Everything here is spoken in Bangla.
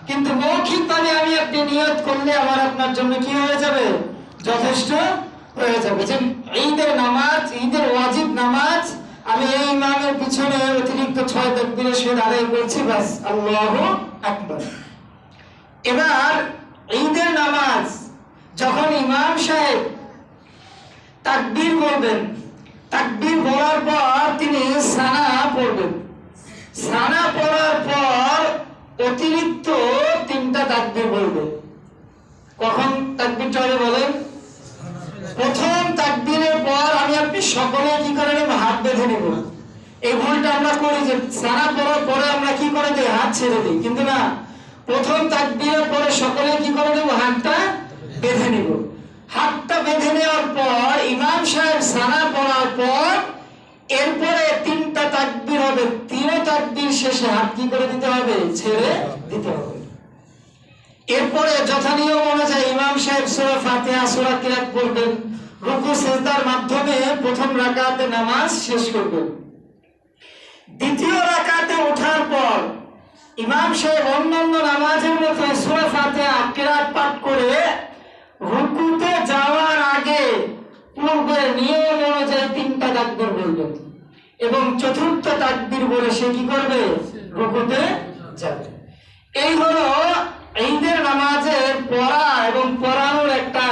কিন্তু মৌখিকভাবে আমি আপনি নিয়ত করলে আমার আপনার জন্য কি হয়ে যাবে, যথেষ্ট হয়ে যাবে। যে ঈদের নামাজ, ঈদের ওয়াজিব নামাজ আমি এই ইমামের পিছনে অতিরিক্ত 6 তাকবীরের সহিত আদায় করছি, বাস আল্লাহু আকবার। এবার ঈদের নামাজ যখন ইমাম সাহেব তাকবীর বলবেন, তাকবীর বলার পর তিনি সানা পড়বেন। সানা পড়ার পর অতিরিক্ত 3টা তাকবীর বলবেন। কখন তাকবীরটা হবে বলেন? প্রথম তাকবীরের পর আমি আপনি সকলে কি করে নেব, হাত বেঁধে নেব। এই ভুলটা আমরা করি যে সানা পড়ার পরে আমরা কি করে দিই, হাত ছেড়ে দিই, কিন্তু না, প্রথম তাকবীরের পরে সকলে কি করে নেব, হাতটা বেঁধে নেব। হাতটা বেঁধে নেওয়ার পর ইমাম সাহেব সানা পড়ার পর এরপরে 3টা তাকবীর হবে। 3 তাকবীর শেষে হাত কি করে দিতে হবে, ছেড়ে দিতে হবে। এরপরে যথানিয়ম অনুযায়ী ইমাম সাহেব সূরা ফাতিহা, সূরা কিরাত পড়বেন, রুকু সিজদার মাধ্যমে প্রথম রাকাতে নামাজ শেষ করবেন। দ্বিতীয় রাকাতে ওঠার পর ইমাম সাহেব অন্যান্য নামাজের মতো সূরা ফাতিহা কিরাত পাঠ করে রুকুতে যাওয়ার আগে পূর্বের নিয়ম অনুযায়ী 3টা তাকবীর বলবেন এবং চতুর্থ তাকবীর বলে সে কি করবে, রুকুতে যাবে। এই হলো ঈদের নামাজের পড়া এবং পড়ানোর একটা